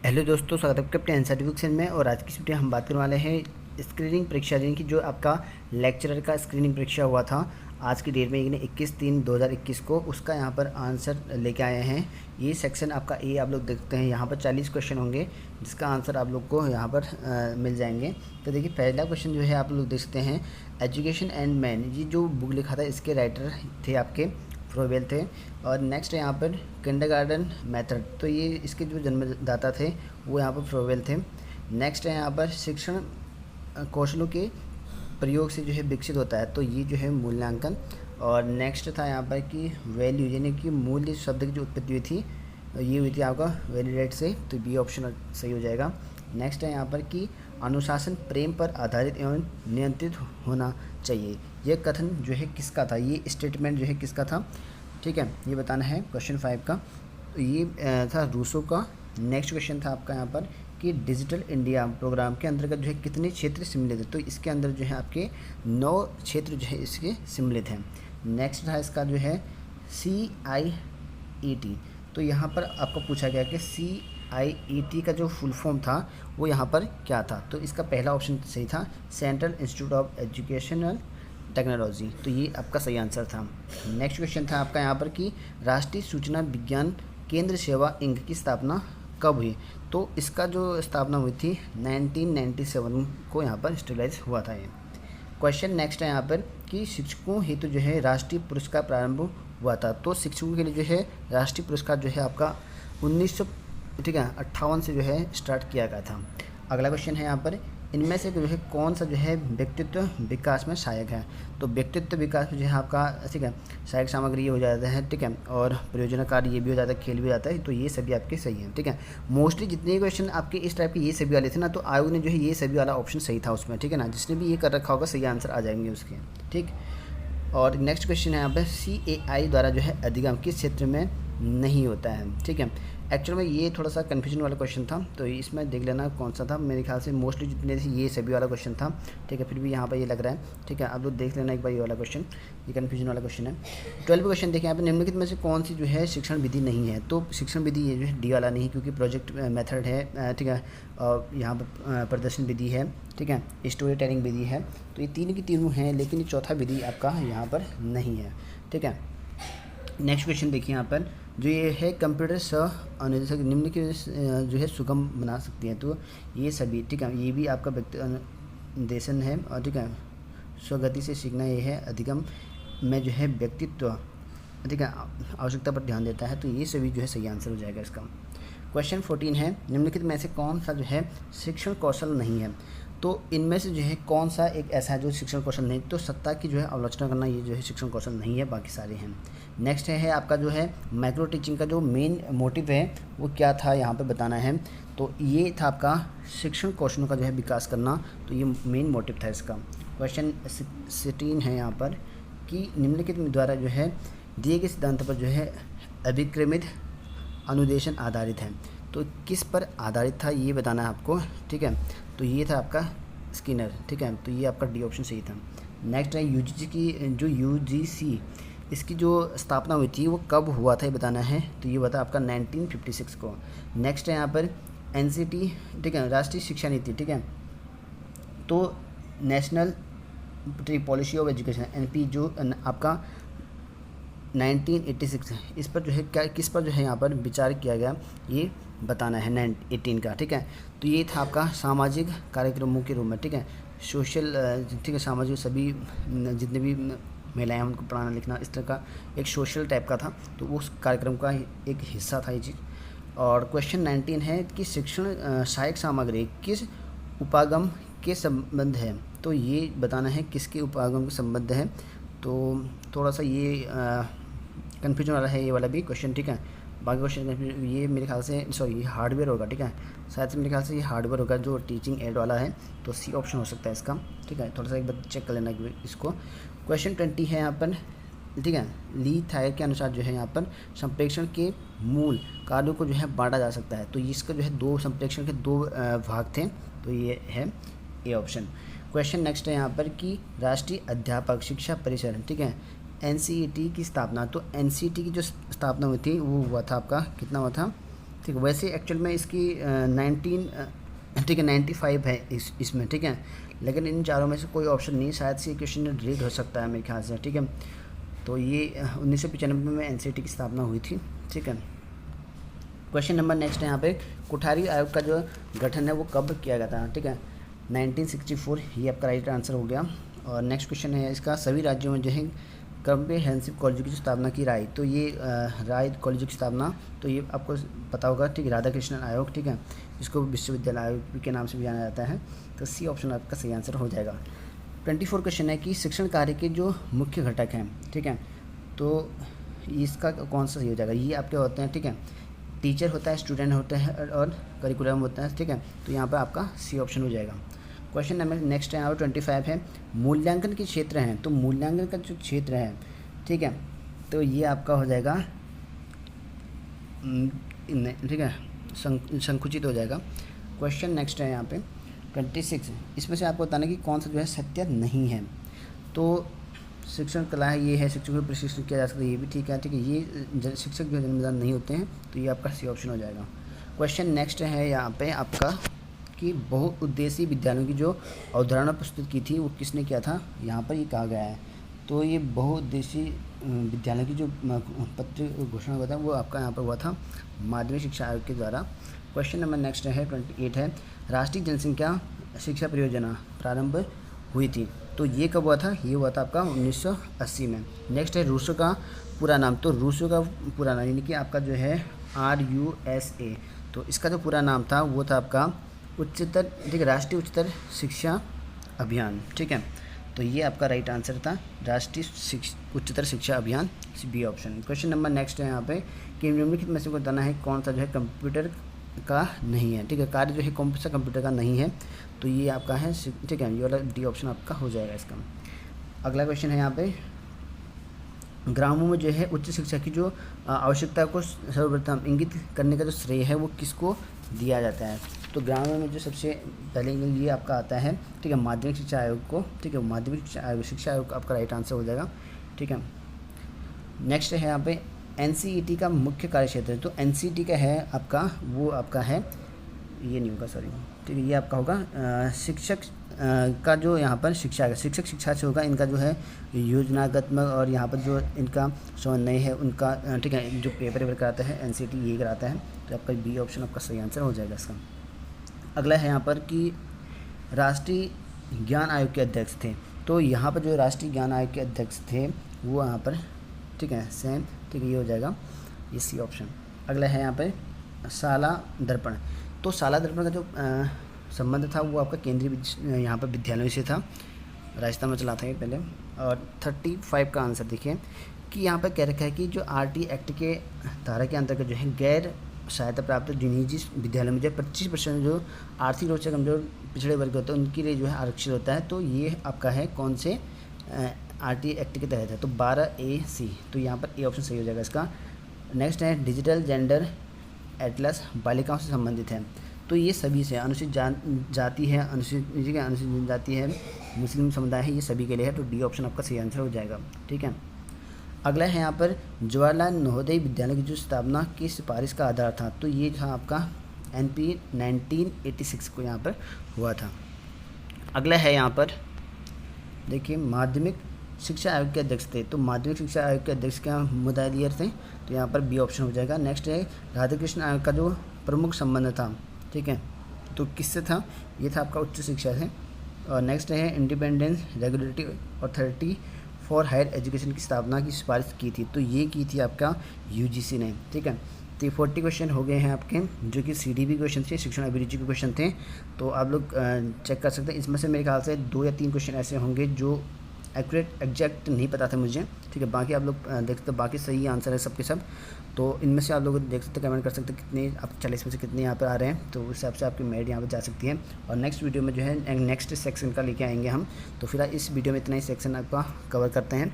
Hello दोस्तों, स्वागत है आपका अपने एन सर्टिफिकेशन में। और आज की इस वीडियो हम बात करने वाले हैं स्क्रीनिंग परीक्षा, यानी कि जो आपका लेक्चरर का स्क्रीनिंग परीक्षा हुआ था आज की डेट में, यानी 21/3/2021 को, उसका यहाँ पर आंसर लेके आए हैं। ये सेक्शन आपका ए आप लोग देखते हैं, यहाँ पर 40 क्वेश्चन होंगे जिसका आंसर आप लोग को यहाँ पर मिल जाएंगे। तो देखिए, पहला क्वेश्चन जो है आप लोग देख सकते हैं, एजुकेशन एंड मैन, ये जो बुक लिखा था इसके राइटर थे आपके फ्रोवेल थे। और नेक्स्ट है यहाँ पर किंडरगार्टन मेथड, तो ये इसके जो जन्मदाता थे वो यहाँ पर फ्रोवेल थे। नेक्स्ट है यहाँ पर शिक्षण कौशलों के प्रयोग से जो है विकसित होता है, तो ये जो है मूल्यांकन। और नेक्स्ट था यहाँ पर कि वैल्यू, यानी कि मूल्य शब्द की जो उत्पत्ति हुई थी ये हुई थी आपका वैल्यू से, तो बी ऑप्शन सही हो जाएगा। नेक्स्ट है यहाँ पर कि अनुशासन प्रेम पर आधारित एवं नियंत्रित होना चाहिए, यह कथन जो है किसका था, ये स्टेटमेंट जो है किसका था, ठीक है, ये बताना है क्वेश्चन 5 का। तो ये था रूसो का। नेक्स्ट क्वेश्चन था आपका यहाँ पर कि डिजिटल इंडिया प्रोग्राम के अंतर्गत जो है कितने क्षेत्र सम्मिलित है, तो इसके अंदर जो है आपके 9 क्षेत्र जो है इसके सम्मिलित हैं। नेक्स्ट था इसका जो है CIET, तो यहाँ पर आपको पूछा गया कि CIET का जो फुल फॉर्म था वो यहाँ पर क्या था, तो इसका पहला ऑप्शन सही था, central institute of educational technology, तो ये आपका सही आंसर था। नेक्स्ट क्वेश्चन था आपका यहाँ पर कि राष्ट्रीय सूचना विज्ञान केंद्र सेवा इंक की स्थापना कब हुई, तो इसका जो स्थापना हुई थी 1997 को यहाँ पर स्टेबलाइज हुआ था ये क्वेश्चन। नेक्स्ट है यहाँ पर कि शिक्षकों हेतु जो है राष्ट्रीय पुरस्कार प्रारंभ हुआ था, तो शिक्षकों के लिए जो है राष्ट्रीय पुरस्कार जो है आपका 1958 से जो है स्टार्ट किया गया था। अगला क्वेश्चन है यहाँ पर, इनमें से जो है कौन सा जो है व्यक्तित्व विकास में सहायक है, तो व्यक्तित्व विकास में जो है आपका ठीक है सहायक सामग्री ये हो जाता है, ठीक है, और प्रयोजन कार्य ये भी हो जाता है, खेल भी हो जाता है, तो ये सभी आपके सही हैं, ठीक है। मोस्टली जितने क्वेश्चन आपके इस टाइप के ये सभी वाले थे ना, तो आयोग ने जो है ये सभी वाला ऑप्शन सही था उसमें, ठीक है ना, जिसने भी ये कर रखा होगा सही आंसर आ जाएंगे उसके, ठीक। और नेक्स्ट क्वेश्चन है यहाँ पर CAI द्वारा जो है अधिगम किस क्षेत्र में नहीं होता है, ठीक है। एक्चुअल में ये थोड़ा सा कन्फ्यूजन वाला क्वेश्चन था, तो इसमें देख लेना कौन सा था, मेरे ख्याल से मोस्टली जितने थे ये सभी वाला क्वेश्चन था, ठीक है, फिर भी यहाँ पर ये लग रहा है, ठीक है, आप लोग देख लेना एक बार ये वाला क्वेश्चन, ये कन्फ्यूजन वाला क्वेश्चन है। 12 क्वेश्चन देखें यहाँ पर, निम्नलिखित में से कौन सी जो है शिक्षण विधि नहीं है, तो शिक्षण विधि ये जो है डी वाला नहीं, क्योंकि प्रोजेक्ट मेथड है, ठीक है, और यहाँ पर प्रदर्शन विधि है, ठीक है, स्टोरी टेलिंग विधि है, तो ये तीन की तीनों हैं, लेकिन ये चौथा विधि आपका यहाँ पर नहीं है, ठीक है। नेक्स्ट क्वेश्चन देखिए यहाँ पर, जो ये है कंप्यूटर अनुदेशक निम्न के जो है सुगम बना सकती हैं, तो ये सभी, ठीक है, ये भी आपका व्यक्ति अनुदेशन है, और ठीक है, स्वगति से सीखना ये है, अधिगम में जो है व्यक्तित्व, ठीक है, आवश्यकता पर ध्यान देता है, तो ये सभी जो है सही आंसर हो जाएगा इसका। क्वेश्चन 14 है, निम्नलिखित में से कौन सा जो है शिक्षण कौशल नहीं है, तो इनमें से जो है कौन सा एक ऐसा है जो शिक्षण कौशल नहीं, तो सत्ता की जो है आलोचना करना ये जो है शिक्षण कौशल नहीं है, बाकी सारे हैं। नेक्स्ट है आपका जो है माइक्रो टीचिंग का जो मेन मोटिव है वो क्या था यहाँ पर बताना है, तो ये था आपका शिक्षण कौशलों का जो है विकास करना, तो ये मेन मोटिव था इसका। क्वेश्चन 16 है यहाँ पर कि निम्नलिखित द्वारा जो है दिए गए सिद्धांत पर जो है अभिक्रमित अनुदेशन आधारित है, तो किस पर आधारित था ये बताना है आपको, ठीक है, तो ये था आपका स्किनर, ठीक है, तो ये आपका डी ऑप्शन सही था। नेक्स्ट है UGC की जो UGC इसकी जो स्थापना हुई थी वो कब हुआ था ये बताना है, तो ये बता आपका 1956 को। नेक्स्ट है यहाँ पर NCT, ठीक है, राष्ट्रीय शिक्षा नीति, ठीक है, तो national policy of education NP जो आपका 1986 है, इस पर जो है क्या किस पर जो है यहाँ पर विचार किया गया ये बताना है 18 का, ठीक है, तो ये था आपका सामाजिक कार्यक्रमों के रूप में, ठीक है, सोशल, ठीक है, सामाजिक सभी जितने भी महिलाएं हैं उनको पढ़ाना लिखना, इस तरह का एक सोशल टाइप का था, तो उस कार्यक्रम का एक हिस्सा था ये चीज़। और क्वेश्चन 19 है कि शिक्षण सहायक सामग्री किस उपागम के संबंध है, तो ये बताना है किसके उपागम के संबंध है, तो थोड़ा सा ये कन्फ्यूजन वाला है ये वाला भी क्वेश्चन, ठीक है। बाकी क्वेश्चन ये मेरे ख्याल से सॉरी ये हार्डवेयर होगा, ठीक है, शायद से मेरे ख्याल से ये हार्डवेयर होगा जो टीचिंग एड वाला है, तो C ऑप्शन हो सकता है इसका, ठीक है, थोड़ा सा एक बार चेक कर लेना इसको। क्वेश्चन 20 है यहाँ पर, ठीक है, ली थायर के अनुसार जो है यहाँ पर संप्रेषण के मूल कार्यों को जो है बांटा जा सकता है, तो इसका जो है दो संप्रेषण के दो भाग थे, तो ये है ए ऑप्शन। क्वेश्चन नेक्स्ट है यहाँ पर कि राष्ट्रीय अध्यापक शिक्षा परिषद, ठीक है, NCET की स्थापना, तो NCET की जो स्थापना हुई थी वो हुआ था आपका कितना हुआ था ठीक है। वैसे एक्चुअल में इसकी 19 ठीक है 95 है इसमें, ठीक है, लेकिन इन चारों में से कोई ऑप्शन नहीं, शायद से क्वेश्चन डिलीट हो सकता है मेरे ख्याल से, ठीक है। तो ये 1995 में एनसीईआरटी की स्थापना हुई थी, ठीक है। क्वेश्चन नंबर नेक्स्ट है यहाँ पे, कोठारी आयोग का जो गठन है वो कब किया गया था, ठीक है, 1964, ये आपका राइट आंसर हो गया। और नेक्स्ट क्वेश्चन है इसका, सभी राज्यों में जो है कॉम्प्रिहेंसिव कॉलेज की स्थापना की राय, तो ये राय कॉलेज की स्थापना, तो ये आपको पता होगा, ठीक है, राधा कृष्णन आयोग, ठीक है, इसको विश्वविद्यालय आयोग के नाम से भी जाना जाता है। तो सी ऑप्शन आपका सही आंसर हो जाएगा। 24 क्वेश्चन है कि शिक्षण कार्य के जो मुख्य घटक हैं, ठीक है, तो इसका कौन सा सही हो जाएगा। ये आपके होते हैं, ठीक है, टीचर होता है, स्टूडेंट होते हैं और करिकुलम होता है, ठीक है। तो यहाँ पर आपका सी ऑप्शन हो जाएगा। क्वेश्चन नंबर नेक्स्ट है यहाँ पर 25 है, मूल्यांकन के क्षेत्र हैं, तो मूल्यांकन का जो क्षेत्र है, ठीक है, तो ये आपका हो जाएगा, ठीक है, संकुचित हो जाएगा। क्वेश्चन नेक्स्ट है यहाँ पे 26, इसमें से आपको बताना कि कौन सा जो है सत्य नहीं है। तो शिक्षण कला है, ये है, शिक्षकों को प्रशिक्षण किया जा सकता है, ये भी ठीक है, ठीक है, ये शिक्षक जो जन्मदार नहीं होते हैं, तो ये आपका सी ऑप्शन हो जाएगा। क्वेश्चन नेक्स्ट है यहाँ पे आपका कि बहुउद्देशीय विद्यालयों की जो अवधारणा प्रस्तुत की थी वो किसने किया था, यहाँ पर ये कहा गया है। तो ये बहुउद्देशीय विद्यालय की जो पत्र घोषणा हुआ था वो आपका यहाँ पर हुआ था माध्यमिक शिक्षा आयोग के द्वारा। क्वेश्चन नंबर नेक्स्ट है 28 है, राष्ट्रीय जनसंख्या शिक्षा परियोजना प्रारंभ हुई थी, तो ये कब हुआ था, ये हुआ था आपका 1980 में। नेक्स्ट है रूसो का पूरा नाम, तो रूसो का पूरा नाम यानी कि आपका जो है RUSA, तो इसका जो पूरा नाम था वो था आपका उच्चतर, ठीक है, राष्ट्रीय उच्चतर शिक्षा अभियान, ठीक है। तो ये आपका राइट आंसर था, राष्ट्रीय Uchchatar Shiksha Abhiyan, B option. Question number next है यहाँ पे कि निम्नलिखित में से बताना है कौन सा जो है कंप्यूटर का नहीं है, ठीक है, कार्य जो है कौन सा कंप्यूटर का नहीं है, तो ये आपका है, ठीक है, ये वाला डी ऑप्शन आपका हो जाएगा इसका। अगला क्वेश्चन है यहाँ पे, ग्रामों में जो है उच्च शिक्षा की जो आवश्यकता को सर्वप्रथम इंगित करने का जो श्रेय है वो किसको दिया जाता है। तो ग्रामों में जो सबसे पहले ये आपका आता है, ठीक है, माध्यमिक शिक्षा आयोग को, ठीक है, माध्यमिक शिक्षा आयोग आपका राइट आंसर हो जाएगा, ठीक है। नेक्स्ट है यहाँ पे एनसीईआरटी का मुख्य कार्य क्षेत्र, तो एनसीईआरटी का है आपका, वो आपका है, ये नहीं होगा, सॉरी, ठीक है, ये आपका होगा शिक्षक का जो यहाँ पर शिक्षा है, शिक्षक शिक्षा से होगा, इनका जो है योजनात्मक और यहाँ पर जो इनका समन्वय है उनका, ठीक है, जो पेपर कराता है एनसीईआरटी ये कराता है, तो आपका बी ऑप्शन आपका सही आंसर हो जाएगा इसका। अगला है यहाँ पर कि राष्ट्रीय ज्ञान आयोग के अध्यक्ष थे, तो यहाँ पर जो राष्ट्रीय ज्ञान आयोग के अध्यक्ष थे वो यहाँ पर, ठीक है, सेम, ठीक है, ये हो जाएगा, ये सी ऑप्शन। अगला है यहाँ पर शाला दर्पण, तो शाला दर्पण का जो संबंध था वो आपका केंद्रीय यहाँ पर विद्यालयों से था, राजस्थान में चला था ये पहले। और 35 का आंसर देखिए कि यहाँ पर कह रखा है कि जो RT एक्ट के धारा के अंतर्गत जो है गैर सहायता प्राप्त जो निजी विद्यालयों में जो 25% जो आर्थिक रूप से कमजोर पिछड़े वर्ग होते हैं उनके लिए जो है आरक्षित होता है, तो ये आपका है कौन से RT एक्ट के तहत है, तो 12A/C, तो यहाँ पर ए ऑप्शन सही हो जाएगा इसका। नेक्स्ट है डिजिटल जेंडर एटलस बालिकाओं से संबंधित है, तो ये सभी से अनुसूचित जाति है, अनुसूचित जनजाति है, मुस्लिम समुदाय है, ये सभी के लिए है, तो डी ऑप्शन आपका सही आंसर हो जाएगा, ठीक है। अगला है यहाँ पर जवाहरलाल नवोदय विद्यालय की जो स्थापना की सिफारिश का आधार था, तो ये था आपका NP 1986 को यहाँ पर हुआ था। अगला है यहाँ पर देखिए माध्यमिक शिक्षा आयोग के अध्यक्ष थे, तो माध्यमिक शिक्षा आयोग के अध्यक्ष क्या मुदायिर थे, तो यहाँ पर बी ऑप्शन हो जाएगा। नेक्स्ट है राधा कृष्ण आयोग का जो प्रमुख संबंध था, ठीक है, तो किससे था, ये था आपका उच्च शिक्षा से। और नेक्स्ट है independence regulatory authority for higher education की स्थापना की सिफारिश की थी, तो ये की थी आपका UGC ने, ठीक है। तो 40 क्वेश्चन हो गए हैं आपके, जो कि CDB क्वेश्चन थे, शिक्षण अभिरुचि के क्वेश्चन थे, तो आप लोग चेक कर सकते हैं। इसमें से मेरे ख्याल से 2 या 3 क्वेश्चन ऐसे होंगे जो एक्यूरेट एग्जैक्ट नहीं पता था मुझे, ठीक है, बाकी आप लोग देख सकते, बाकी सही आंसर है सबके सब। तो इनमें से आप लोग देख सकते, कमेंट कर सकते कितने आप 40 में से कितने यहाँ पर आ रहे हैं, तो उस हिसाब से आपकी मेरिट यहाँ पर जा सकती है। और नेक्स्ट वीडियो में जो है नेक्स्ट सेक्शन का लेके आएंगे हम, तो फिलहाल इस वीडियो में इतना ही सेक्शन आपका कवर करते हैं।